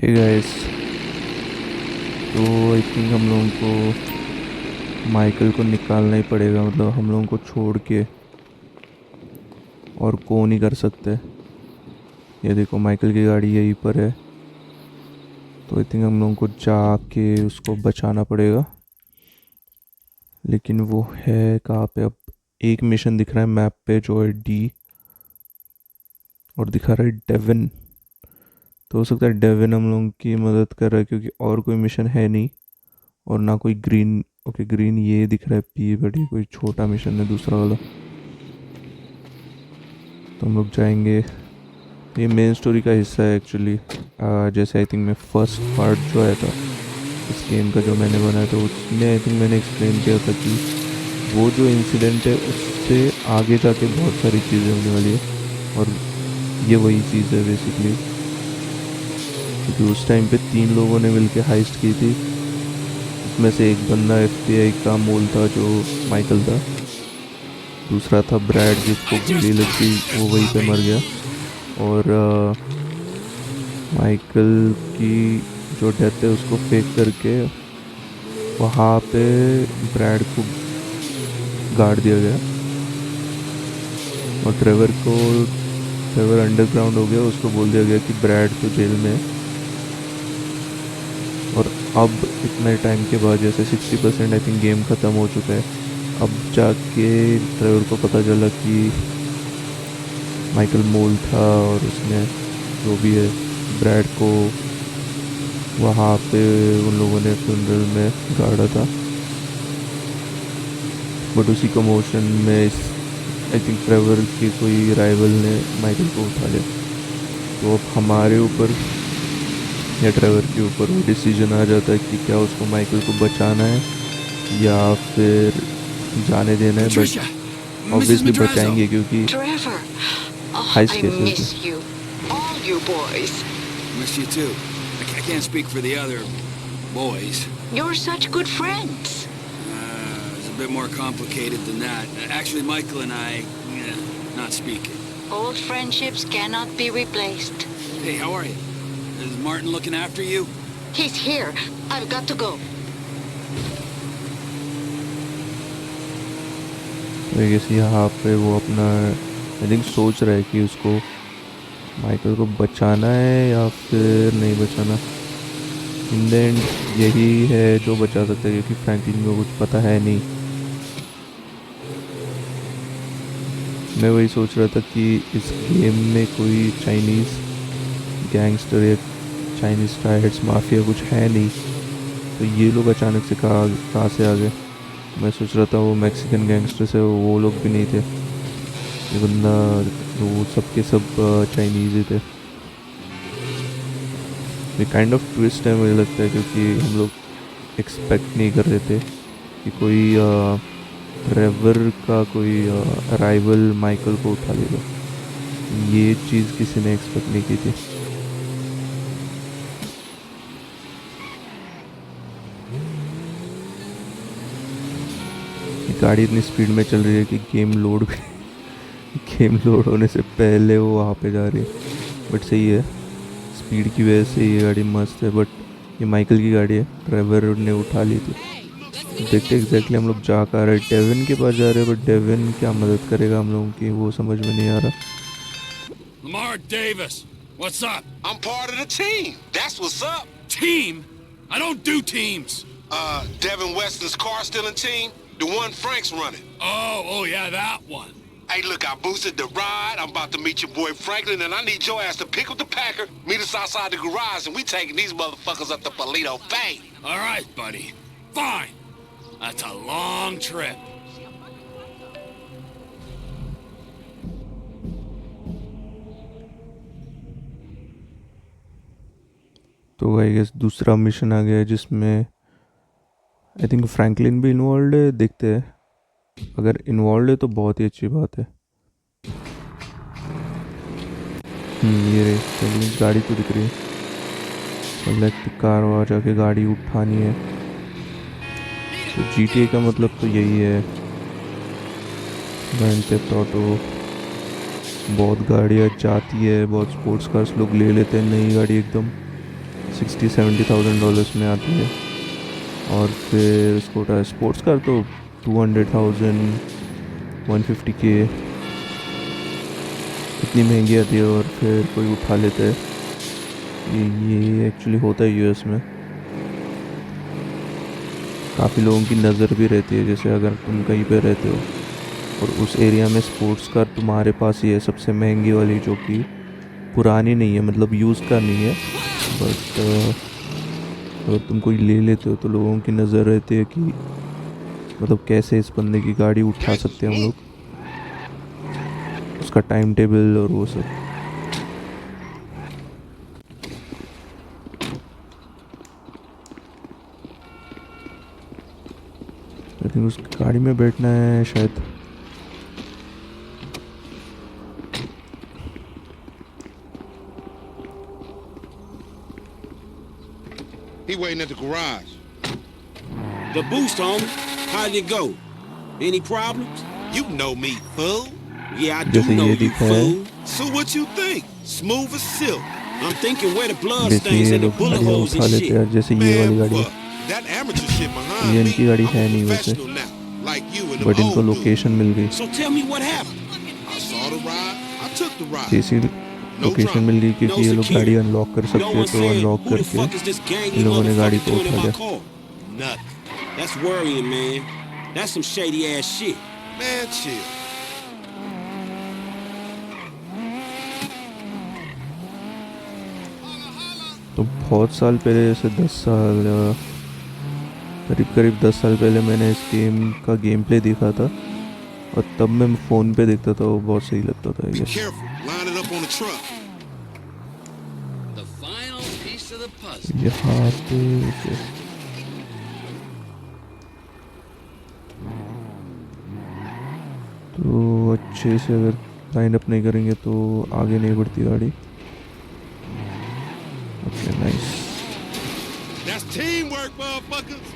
Hey guys. तो I think हम लोगों को माइकल को निकालना ही पड़ेगा, मतलब हम लोगों को छोड़ के और को नहीं कर सकते। ये देखो माइकल की गाड़ी यहीं पर है। तो आई थिंक हम लोगों को जाके उसको बचाना पड़ेगा। लेकिन वो है कहाँ पे अब? एक मिशन दिख रहा है मैप पे जो है डी, और दिखा रहा है डेविन। तो हो सकता है डेविन हम लोगों की मदद कर रहा है, क्योंकि और कोई मिशन है नहीं और ना कोई ग्रीन। ओके ग्रीन ये दिख रहा है पी, बट ये कोई छोटा मिशन है दूसरा वाला। तो हम लोग जाएंगे। ये मेन स्टोरी का हिस्सा है एक्चुअली। जैसे आई थिंक मैं फर्स्ट पार्ट जो आया था इस गेम का जो मैंने बनाया था, उसमें आई थिंक मैंने एक्सप्लेन किया था कि वो जो इंसिडेंट है उससे आगे जाके बहुत सारी चीज़ें होने वाली है। और ये वही चीज़ है बेसिकली, क्योंकि उस टाइम पे 3 लोगों ने मिलकर हाइस्ट की थी। उसमें से एक बंदा एफबीआई का मोल था जो माइकल था। दूसरा था ब्रैड जिसको I गोली just लग गई, वो वहीं पे copy. मर गया। और माइकल की जो डेथ है उसको फेक करके वहाँ पे ब्रैड को गाड़ दिया गया। और ट्रेवर अंडरग्राउंड हो गया, उसको बोल दिया गया कि ब्रैड तो जेल में है। और अब इतने टाइम के बाद जैसे 60% आई थिंक गेम ख़त्म हो चुका है, अब जाके ट्रेवर को पता चला कि माइकल मोल था और उसने जो भी है ब्रैड को वहाँ पे उन लोगों ने फ्यूनरल में गाड़ा था। बट उसी कमोशन में इस आई थिंक ट्रेवर के कोई राइवल ने माइकल को उठा लिया। तो अब हमारे ऊपर या ट्रेवर के ऊपर वो डिसीजन आ जाता है कि क्या उसको माइकल को बचाना है या फिर जाने देना है। But Patricia, Mrs. Obviously Madrazo. बचाएंगे क्योंकि Trevor, oh, हाइस्ट I कैसे होगी। miss you. All you boys. Miss you too. I can't speak for the other boys. You're such good friends. It's a bit more complicated than that. Actually, Michael and I, not speaking. Old friendships cannot be replaced. Hey, how are you? Is Martin looking after you? He's here. I've got to go. तो I guess यहाँ पे वो अपना I think सोच रहा है कि उसको माइकल को बचाना है या फिर नहीं बचाना। इन द एंड यही है जो बचा सकता है, क्योंकि फ्रैंकलिन को कुछ पता है नहीं। मैं वही सोच रहा था कि इस गेम में कोई चाइनीज़ गैंगस्टर या चाइनीज़ ट्राइड्स माफिया कुछ है नहीं, तो ये लोग अचानक से कहाँ कहाँ से आ गए। मैं सोच रहा था वो मैक्सिकन गैंगस्टर्स है, वो लोग भी नहीं थे। ये बंदा वो सब के सब चाइनीज़ ही थे। ये काइंड ऑफ ट्विस्ट है मुझे लगता है, क्योंकि हम लोग एक्सपेक्ट नहीं कर रहे थे कि कोई ट्रेवर का कोई राइवल माइकल को उठा लेगा। ये चीज़ किसी ने एक्सपेक्ट नहीं की थी। ये गाड़ी इतनी स्पीड में चल रही है कि गेम लोड होने से पहले वो वहाँ पे जा रही है। बट सही है, स्पीड की वजह से ये गाड़ी मस्त है। बट ये माइकल की गाड़ी है, ट्रेवर ने उठा ली थी। देखते एग्जैक्टली हम लोग जा कर रहे हैं, डेविन के पास जा रहे हैं। बट डेविन क्या मदद करेगा हम लोगों की, वो समझ में नहीं आ रहा। Lamar Davis, what's up? I'm part of the team. That's what's up. Team? I don't do teams. Devin Weston's car stealing team, the one Frank's running. Oh yeah, that one. Hey, look, I boosted the ride. I'm about to meet your boy Franklin, and I need your ass to pick up the Packer, meet us outside the garage, and we taking these motherfuckers up to Polito Bay. All right, buddy. Fine. That's a long trip. तो I guess दूसरा mission आ गया है जिसमें I think Franklin भी involve है। देखते हैं, अगर इन्वॉल्व है तो बहुत ही अच्छी बात है। ये रही फ्रैंकलिन की गाड़ी तो दिख रही है। इलेक्ट्रिक कार वहाँ जाके गाड़ी उठानी है। तो GTA का मतलब तो यही है, ग्रैंड थेफ्ट ऑटो। बहुत गाड़ियाँ जाती है, बहुत स्पोर्ट्स कार्स लोग ले लेते हैं, नई गाड़ी एकदम $60-70,000 में आती है। और फिर स्कूटर स्पोर्ट्स कार तो 200,000 150K इतनी महंगी आती है, और फिर कोई उठा लेता है। ये एक्चुअली होता है यूएस में। काफ़ी लोगों की नज़र भी रहती है, जैसे अगर तुम कहीं पे रहते हो और उस एरिया में स्पोर्ट्स कार तुम्हारे पास ही है सबसे महंगी वाली, जो कि पुरानी नहीं है, मतलब यूज़ कार नहीं है, बट अगर तुम कोई ले लेते हो तो लोगों की नज़र रहती है कि मतलब कैसे इस बंदे की गाड़ी उठा सकते हैं हम लोग, उसका टाइम टेबल और वो सब। आई थिंक उस गाड़ी में बैठना है शायद। He waiting at the garage. The boost, homie. How'd it go? Any problems? You know me, fool. Yeah, I do जैसे know ये you, दिखा है, fool. So what you think? Smooth as silk. I'm thinking where the blood जैसे stains ये and the लोग bullet गाड़ियाँ holes उठा and लेते shit. हैं, जैसे ये वाली गाड़ी है, fuck. That amateur shit behind ये me. इनकी गाड़ी I'm है a नहीं वैसे, professional now, like you and but them इनको old लोकेशन मिल गई। So tell me what happened. dudes. I saw the ride. I took the ride. जैसी location मिल गई क्योंकि ये लोग गाड़ी अनलॉक कर No सकते हैं, one तो said, unlock who the fuck करके is this gang इन लोगों ने गाड़ी को doing in उठा my लिया। car? Nothing. That's worrying, man. That's some shady ass shit. Man, chill. तो बहुत साल पहले, जैसे 10 साल करीब 10 साल पहले मैंने इस गेम का गेम प्ले देखा था, और तब मैं फ़ोन पे देखता था, वो बहुत सही लगता था। Be ये careful. Line it up on the truck. The final piece of the puzzle. यहाँ पे ओके। तो अच्छे से अगर लाइन अप नहीं करेंगे तो आगे नहीं बढ़ती गाड़ी। Okay nice. That's teamwork, motherfuckers.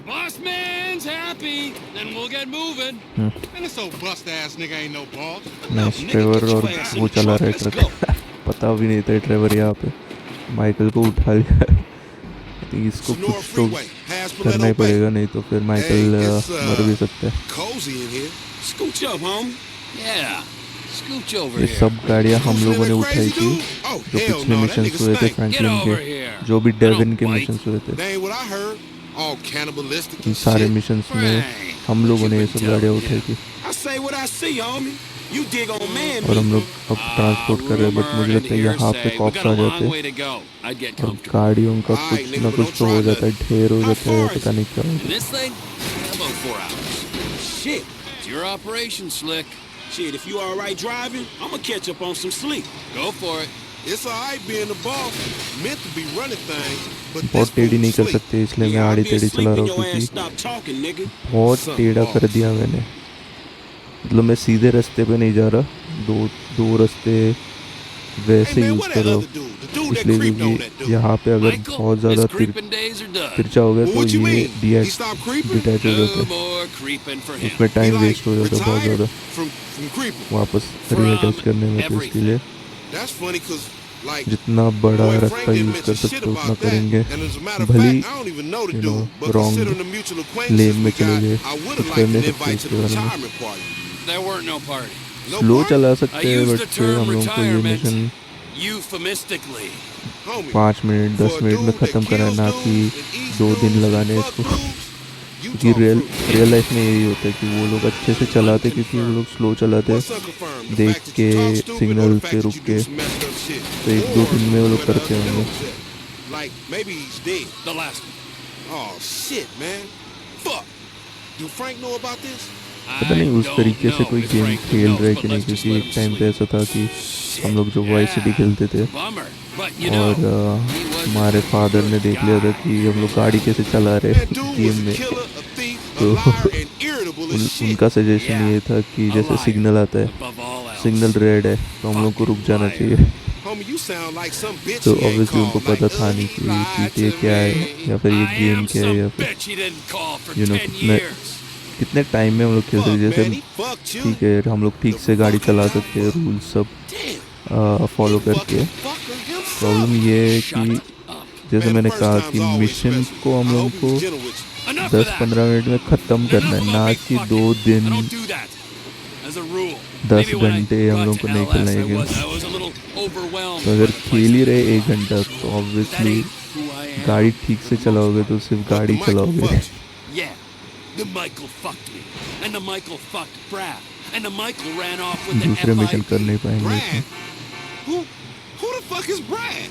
Boss man's happy, then we'll get moving. Man, this old bust ass nigga ain't no boss. Nice nigga, Trevor, get your और ass in वो the चला truck, रहा है let's ट्रक। पता भी नहीं था Trevor यहाँ पे माइकल को उठा लिया। आई थिंक इसको Sonora कुछ तो Freeway, past करना ही Paleto Bay. पड़ेगा, नहीं तो फिर माइकल Hey, it's, मर भी सकता है। Cozy in here. Scooch up, homie. Yeah, scooch over ये here. सब गाड़ियाँ हम लोगों ने Feeling उठाई crazy, थी, dude? Oh, जो hell पिछले no, that मिशंस nigga हुए थे stink. फ्रैंकलिन Get over के, here. जो भी I डेविन don't के bite. मिशंस हुए थे। That ain't what I heard. All cannibalistic in and सारे shit. मिशंस में Frank, हम लोगों ने ये what सब you been गाड़ियाँ telling उठाई थी, I say what I see, homie. You dig on man और हम meat. लोग अब ट्रांसपोर्ट कर रहे हैं, बट मुझे लगता है यहाँ पे कॉप्स आ जाते हैं to go. I'd get और comfortable. गाड़ियों का Alright, कुछ nigga, ना but कुछ don't तो try हो जाता है, nothing. ढेर हो How जाता है, far is पता नहीं क्या And होता this thing? About 4 hours. Shit. It's your operation, Slick. Shit, if you all right driving, I'ma catch up on some sleep. Go for it. It's alright being the boss. Meant to be running things, but बहुत this टेढ़ी fool नहीं कर sleep. सकते, इसलिए मैं Yeah, I'll आड़ी be टेढ़ी asleep चला when रहा हूँ, your ass क्योंकि stop talking, nigga. बहुत Something टेढ़ा off. कर दिया मैंने। मतलब मैं सीधे रास्ते पे नहीं जा रहा, दो रास्ते Hey वैसे man, यूज़ what that करो, other dude? The dude that इसलिए creeped on that क्योंकि dude. यहाँ पे अगर Michael, बहुत ज़्यादा his creeping days are done. तिरछा हो गया Well, तो what you ये mean? He stopped creeping? Detach हो No जाता है, more creeping for him. उसमें He टाइम like वेस्ट हो जाता है बहुत retired ज़्यादा from creeping. वापस From रीअटैच करने में, तो everything. इसके लिए That's funny cause like जितना बड़ा boy रास्ता Frank didn't यूज़ कर mention shit सकते हो उतना about that. करेंगे। And as a matter of भली fact, I don't even know the you dude, know, but wrong considering the mutual lane acquaintances में we चले got, गए, I would कुछ have कर liked नहीं an सकते invite to इसके the बारे में। retirement party. There weren't no party. No slow party? चला I सकते हैं, used बट the फिर term हम लोगों को ये retirement mission euphemistically. Homie, 5 minute 10 for a minute में dude ख़त्म that करा, kills ना dudes कि and eats 2 दिन dudes लगाने and इसको। fuck dudes, you क्योंकि talk fruit. रियल लाइफ में यही होता है कि वो लोग अच्छे से चलाते, क्योंकि वो लोग स्लो चलाते What's हैं, unconfirmed? The देख fact that you के, talk stupid or signal the fact पे that रुक you के, do some messed up shit? तो 1-2 दिन में वो लोग Or करते the होंगे। other shit. Like maybe he's dead. The last one. Oh shit, man. Fuck. Do Frank know about this? पता नहीं उस तरीके से कोई गेम खेल रहा है कि नहीं, क्योंकि एक टाइम पे ऐसा था कि हम लोग जो वाई सिटी खेलते थे, Bummer. But you know, और he was हमारे फादर ने देख लिया था कि हम लोग गाड़ी कैसे चला रहे That dude game was a में, killer, a thief, a तो liar, and irritable as shit. उनका सजेशन ये था कि जैसे सिग्नल आता है, above all else. Signal red है तो हम लोग को रुक जाना चाहिए। Homie, you sound like some bitch तो he ain't ऑब्वियसली उनको called. पता Like, था नहीं he कि lied GTA to क्या है, me. या फिर ये I गेम am क्या है, या some फिर bitch he didn't call for You know, 10 मैं- years. कितने टाइम में हम लोग खेल Fuck, सकते, man, जैसे he fucked you. ठीक है हम लोग ठीक से गाड़ी चला सकते हैं, रूल्स सब Damn. फॉलो He करके। fucking fucker himself. प्रॉब्लम ये है कि जैसे Man, मैंने first कहा time's कि always मिशन special. को हम I लोगों hope he को was gentle with you. Enough of that. 10-15 minute में ख़त्म करना है, Enough ना of कि me 2 fucking. दिन I don't do that. As a rule. 10 Maybe when I घंटे हम got लोगों to को नहीं LS, खेलना I ये game. was a little overwhelmed तो by अगर the खेल place ही I रहे grew 1 up. घंटा तो That obviously ain't who I am. गाड़ी ठीक for से the चलाओगे most तो part. सिर्फ But गाड़ी the Michael चलाओगे। fucked you. Yeah, the Michael fucked me. And the Michael fucked Brad. And the Michael ran off with the दूसरे mission कर FIB. नहीं पाएंगे Brad? इसमें। Who the fuck is Brad?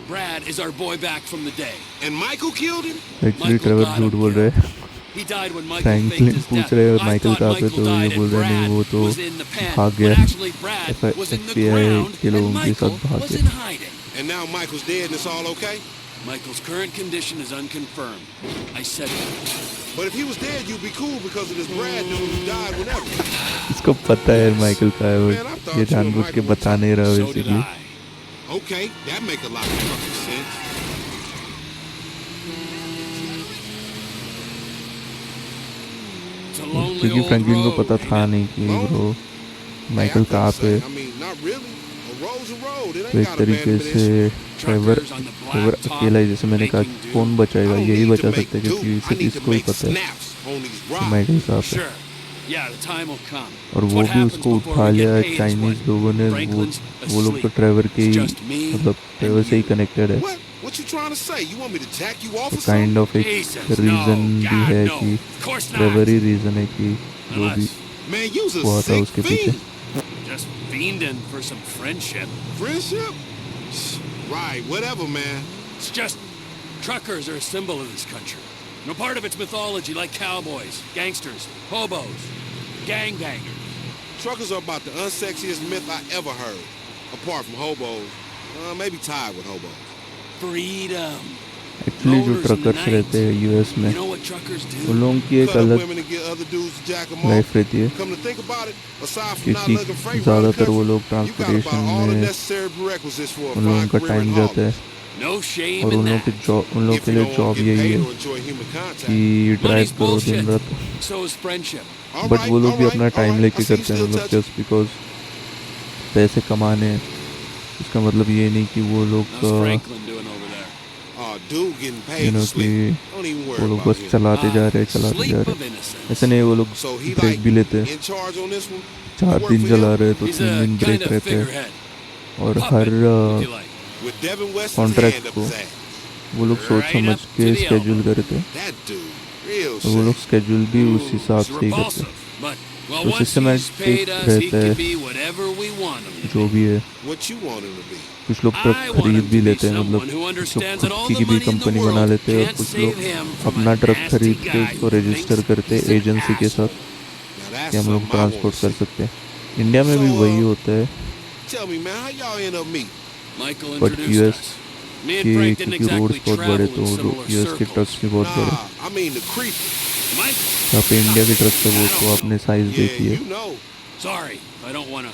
Brad is our boy back from the day. And Michael killed him? Actually Michael Trevor got झूठ him बोल रहे हैं। He died when Michael Franklin faked his पूछ death. रहे हैं I Michael thought कहाँ पे, Michael तो ये died बोल and रहे हैं नहीं, Brad वो तो was in the pen. भाग When गया। actually Brad was in the FBI ground के and लोगों के Michael साथ भाग was गया। in hiding. And now Michael's dead and it's all okay? Michael's current condition is unconfirmed. I said that. But if he was dead, you'd be cool because of this Brad dude who died whenever. इसको पता है Michael का है, Man, I but thought ये you जानबूझ and के Michael बता नहीं रहा So did basically. I. Okay, that make a lot of fucking sense. It's a lonely क्योंकि old फ्रैंकलिन को road, पता था ain't it? नहीं कि ब्रो Hey, माइकल I कहाँ thought पे। so. I mean, not really. A road's a road. It तो ain't एक got तरीके abandonment से issues. Trevor Truckers on the black Trevor top अकेला ही, जैसे मैंने कहा making do. कौन I बचाएगा, don't यही need to बचा make सकता है do. क्योंकि I सिर्फ need to इसको ही make पता है snaps on these कि rides. माइकल कहाँ पे। Sure. Yeah, the time will come. और It's वो what भी happens उसको before उठा we लिया get paid is Chinese what? लोगों ने। Franklin's वो लोग तो asleep. ट्रेवर के It's ही just me मतलब ट्रेवर and से ही you. कनेक्टेड है। What you trying to say? You want me to jack you off तो or something? काइंड ऑफ एक Jesus, रीजन no. भी God, है no. कि Of course not. Trevor ही reason है कि जो भी Unless Man, you's a हुआ था sick उसके पीछे। fiend. just fiending for some friendship. Friendship? Right, whatever, man. It's just truckers are a symbol of this country. No part of its mythology like cowboys, gangsters, hobos, gangbangers. Truckers are about the unsexiest myth I ever heard. Apart from hobos. Maybe tied with hobos. Freedom. Actually जो Loners in the truckers night. रहते हैं US में, You know what truckers उन do? लोगों की एक Cut up अलग women and get other dudes to jack them life off. रहती है Come to think about it, aside from not क्योंकि lugging freight around the ज़्यादातर वो country, लोग you got transportation about all the में necessary prerequisites for a उन लोगों fine का career टाइम in जाता है। Harlem. No shame और in उन लोगों that. के जॉब, उन लोगों If के you लिए don't want job to get यही paid है or enjoy human contact. कि Money's ड्राइव करो दिन bullshit. रात। So is friendship. All but right, वो लोग all भी right, अपना all टाइम right. लेके I see you करते हैं, still मतलब touching. जस्ट बिकॉज पैसे कमाने हैं। इसका मतलब ये नहीं कि वो लोग How's Franklin doing over there? Oh, dude getting you paid know to कि sleep. Don't even वो worry लोग about बस him. चलाते जा रहे हैं, चलाते Sleep जा of रहे हैं। innocence. ऐसे नहीं, वो लोग So he ब्रेक like भी लेते हैं। in charge on this one? 4 You work दिन for चला him? रहे तो He's 3 a दिन kind ब्रेक of रहते हैं। figurehead. और Puppet, her if you like. With Devin Weston's contract hand up को his ass. वो लोग सोच Right समझ up के to the स्केड्यूल elbow. करते हैं। That dude, real और वो लोग shit. स्केड्यूल भी उस Ooh, हिसाब it's से ही करते हैं। repulsive. But, well, तो once he's systematic paid us, he रहता है, can be whatever we want him to जो be. भी है। What you want him to be? कुछ लोग I ट्रक want खरीद him भी to be लेते हैं, मतलब someone who कुछ लोग understands खुद that all की the भी money in the कंपनी बना world लेते हैं और can't कुछ लोग save him from अपना a ट्रक nasty खरीद के guy उसको who रजिस्टर thinks करते he's हैं an एजेंसी के asshole. साथ Now that's कि हम लोग something I ट्रांसपोर्ट wanna कर see. सकते हैं। इंडिया में भी So, वही होता है, Tell me, man, how y'all end up meeting? Michael but introduced US us. Me and के Frank didn't क्योंकि रोड्स exactly बहुत बड़े, travel तो in similar यूएस के ट्रक्स circles. भी बहुत बड़े। Nah, I mean the creep. Michael? यहाँ पे इंडिया के ट्रक से वो I तो don't आपने know. साइज Yeah, देखी है। you know. Sorry, I don't want to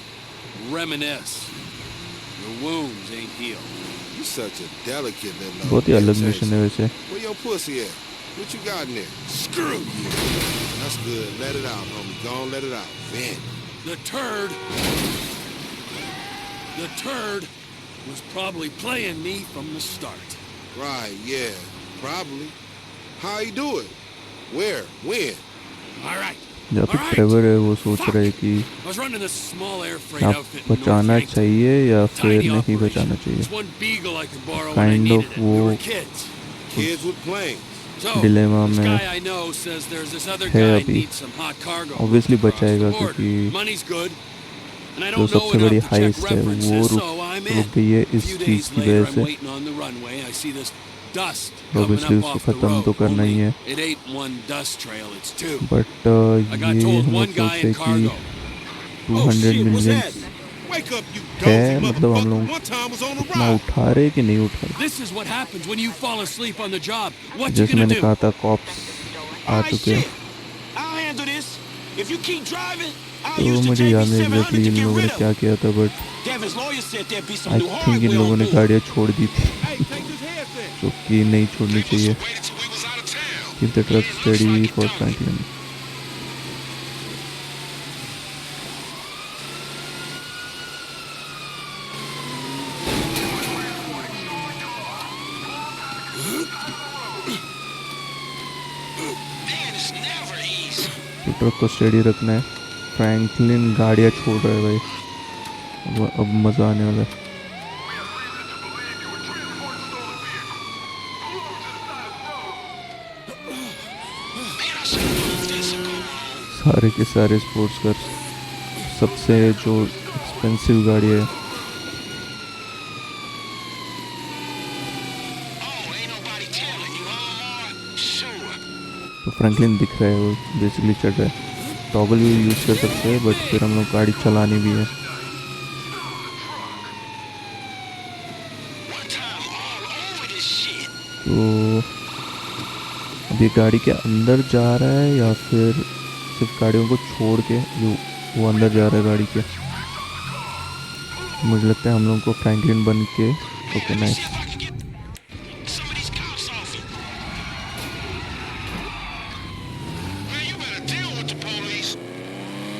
reminisce. Your wounds ain't healed. You such a delicate little. बहुत ही अलग irritation. मिशन है वैसे। Where your pussy at? What you got in there? Screw you. That's good. Let it out, homie. Go on, let it out. Vent. The turd was probably playing me from the start. Right, yeah. Probably. How he do it? Where? When? All right. जहाँ पे All right. Trevor है वो सोच Fuck. रहे कि I was running this small air freight आप outfit in North बचाना Yankton. चाहिए या फिर Tiny नहीं operation. बचाना चाहिए। Just one beagle I could borrow when I Kind needed of it. We were वो kids. Kids with planes. So, dilemma this में guy I know says there's this other है guy अभी। needs some hot cargo. Obviously across the बचाएगा border. क्योंकि Money's good. And I जो don't know सबसे enough बड़ी to check heist है references, वो so I'm in. रुक गई है A इस few चीज़ days की later, वजह I'm से। waiting on the runway. I see this dust तो coming obviously up उसको off the ख़त्म road. तो करना ही Only है, it ain't one dust trail, it's two. But I got ये told हम one लोग guy सोचते in कि cargo. 200 million Wake up, you है, dozy मतलब हम motherfucker. लोग One time was on the इतना ride. उठा रहे कि नहीं उठा रहे। This is what happens when you fall asleep on the job. What you जैसे gonna मैंने do? कहा था कॉप्स आ चुके हैं, I'll handle this. If you keep driving, I'll तो use the मुझे याद नहीं JB700 exactly to in get लोगों ने rid of क्या it. किया था, but Devin's lawyer said there'd be some I new think in hardware लोगों on ने board. गाड़ियाँ छोड़ दी थी, Hey, take this headset. जो कि नहीं छोड़नी चाहिए। Waited till we was out of town. Keep the truck steady for Franklin. तो ट्रक को स्टेडी रखना है। फ्रैंकलिन गाड़ियाँ छोड़ रहा है भाई। अब मज़ा आने वाला है। सारे के सारे स्पोर्ट्स कार्स, सबसे जो एक्सपेंसिव गाड़ी है। तो फ्रैंकलिन दिख रहा है, वो बेसिकली चढ़ रहा है। टॉगल भी यूज़ कर सकते हैं, बट फिर हम लोग गाड़ी चलानी भी है। तो अभी गाड़ी के अंदर जा रहा है या फिर सिर्फ गाड़ियों को छोड़ के वो अंदर जा रहा है गाड़ी के। मुझे लगता है हम लोग को फ्रैंकलिन बन के ओके नाइस।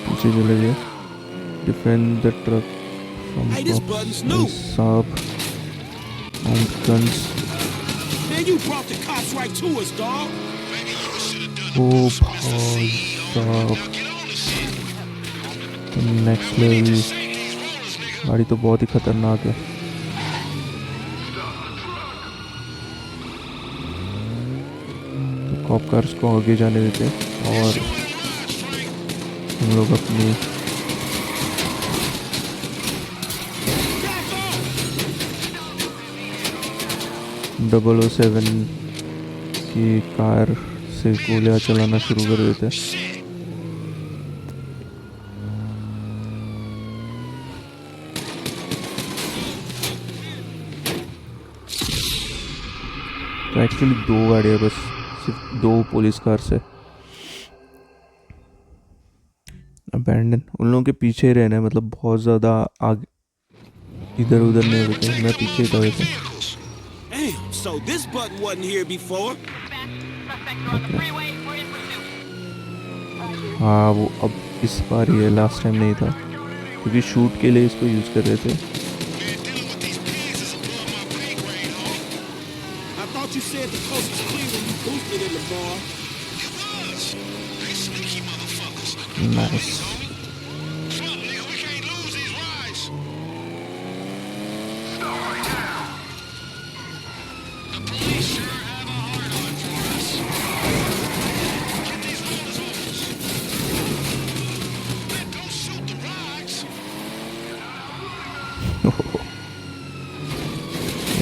पीछे चले गए। Defend the truck Hey, this button's new. साहब mount guns. Man, you brought the cops right to us, dog. ओ भाई साहब, नेक्स्ट लेवल। गाड़ी तो बहुत ही खतरनाक है। तो कॉप कार्स को आगे जाने देते हैं और हम लोग अपनी डबल ओ 7 की कार से गोलियां चलाना शुरू कर देते हैं। तो एक्चुअली 2 गाड़ियाँ बस, सिर्फ 2 पुलिस कार से। अबैंडन उन लोगों के पीछे ही रहना है, मतलब बहुत ज़्यादा आगे इधर उधर नहीं होते। मैं पीछे ही था वैसे। Damn, so this button wasn't here before. हाँ वो अब इस बार ही है, लास्ट टाइम नहीं था, क्योंकि शूट के लिए इसको यूज़ कर रहे थे। I thought you said the coast was clear when you boosted in the bar. Nice.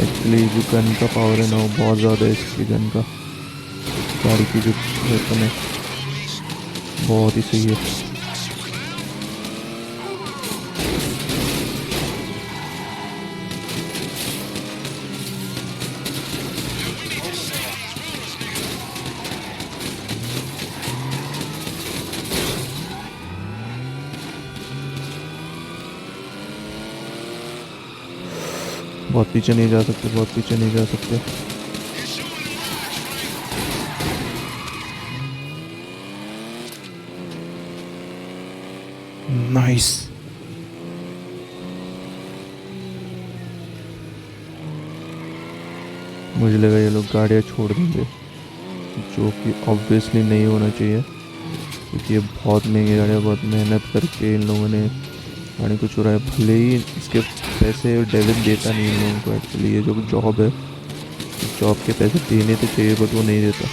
Actually जो गन का पावर है ना वो बहुत ज़्यादा है। इसकी गन का, गाड़ी की जो वेपन है बहुत ही सही है। बहुत पीछे नहीं जा सकते, बहुत पीछे नहीं जा सकते। नाइस। मुझे लगा ये लोग गाड़ियाँ छोड़ देंगे, जो कि ऑब्वियसली नहीं होना चाहिए, क्योंकि ये बहुत महंगी गाड़ियाँ, बहुत मेहनत करके इन लोगों ने गाड़ी को चुराया। भले ही इसके पैसे डेविड देता नहीं इन लोगों को। एक्चुअली ये जो जॉब है, जॉब के पैसे देने तो चाहिए, बट वो नहीं देता।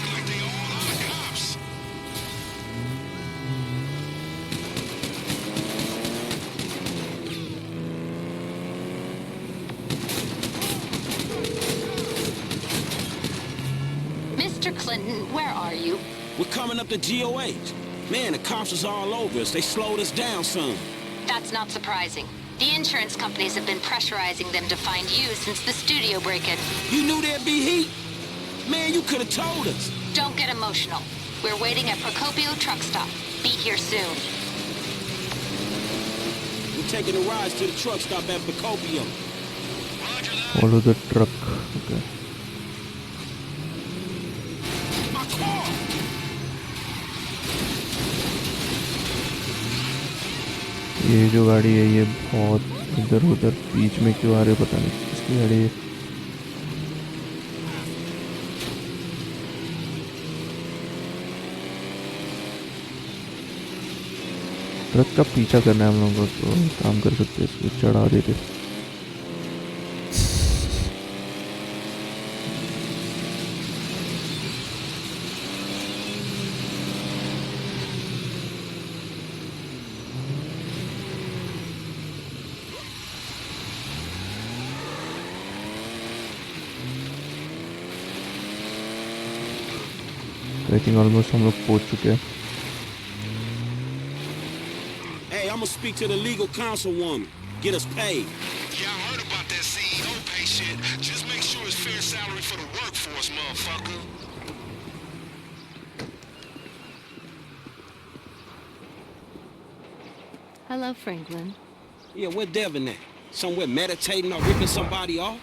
Mr. Clinton, where are you? We're coming up to GOH. Man, the cops is all over us. They slowed us down some. That's not surprising. The insurance companies have been pressurizing them to find you since the studio break-in. You knew there'd be heat? Man, you could have told us. Don't get emotional. We're waiting at Procopio truck stop. Be here soon. We're taking a ride to the truck stop at Procopio. Follow the truck. Okay. My car! ये जो गाड़ी है ये बहुत इधर उधर बीच में क्यों आ रही है पता नहीं। इसकी गाड़ी है। ट्रक का पीछा करना है हम लोगों को, तो काम कर सकते हैं, इसको चढ़ा देते। आई थिंक ऑलमोस्ट हम लोग पहुंच चुके हैं। Hey, I'm gonna speak to the legal councilwoman. Get us paid. Yeah, I heard about that CEO pay shit. Just make sure it's fair salary for the workforce, motherfucker. Hello, Franklin. Yeah, where Devin at? Somewhere meditating or ripping somebody off?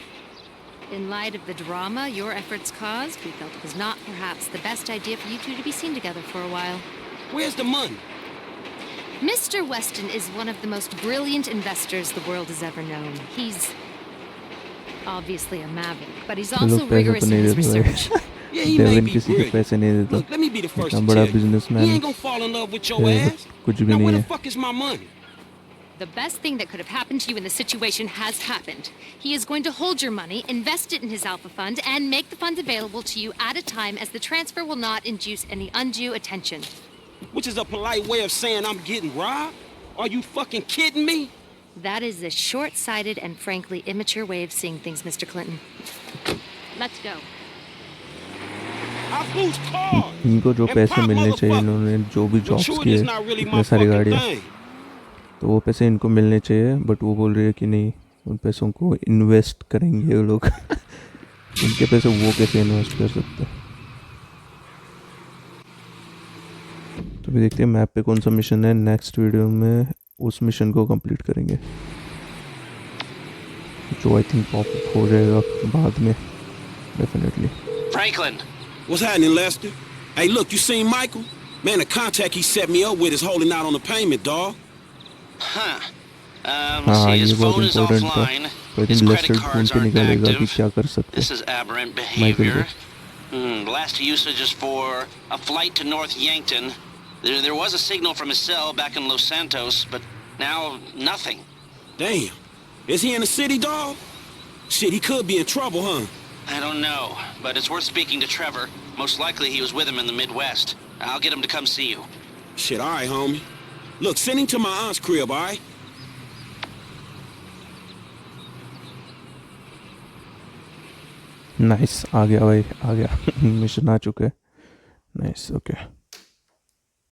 In light of the drama your efforts caused, we felt it was not perhaps the best idea for you two to be seen together for a while. Where's the money? Mr. Weston is one of the most brilliant investors the world has ever known. He's obviously a maverick, but he's also लोग पैसे तो rigorous in नहीं his देते भाई। research. Yeah, he may Devin be किसी के brilliant. पैसे नहीं देता। Look, let me be the first इतना to बड़ा tell you. businessman He ain't gonna fall in love with your है, ass. कुछ भी Now, नहीं where है। the fuck is my money? The best thing that could have happened to you in this situation has happened. He is going to hold your money, invest it in his Alpha Fund, and make the funds available to you at a time as the transfer will not induce any undue attention. Which is a polite way of saying I'm getting robbed? Are you fucking kidding me? That is a short-sighted and frankly immature way of seeing things, Mr. Clinton. Let's go. I boost cars. इनको जो and पैसे pop मिलने चाहिए, motherfuckers. इन्होंने जो भी But jobs sure, किए, it's not really इतने my सारी fucking गाड़ियाँ, thing. तो वो पैसे इनको मिलने चाहिए, बट वो बोल रही है कि नहीं, उन पैसों को इन्वेस्ट करेंगे वो लोग। उनके पैसे वो कैसे इन्वेस्ट कर सकते हैं? तो भी देखते हैं मैप पे कौन सा मिशन है। नेक्स्ट वीडियो में उस मिशन को कंप्लीट करेंगे, जो आई थिंक पॉप हो जाएगा बाद में definitely. Franklin! What's happening, Lester? Hey, look, you seen Michael? Man, the contact he set me up with is holding out on the payment, dog. Huh. हाँ, See, ये his बहुत phone is important था। offline. तो आई His think credit Lester ढूंढ cards के aren't निकालेगा कि active. क्या कर सकते This हैं is aberrant माइकल behavior. को। Last usage is for a flight to North Yankton. There was a signal from his cell back in Los Santos, but now nothing. Damn. Is he in the city, dog? Shit, he could be in trouble, huh? I don't know, but it's worth speaking to Trevor. Most likely he was with him in the Midwest. I'll get him to come see you. Shit, all right, homie. Look, send him to my aunt's crib, all right? Nice, आ गया भाई, आ गया। Mission आ चुका है। Nice, okay.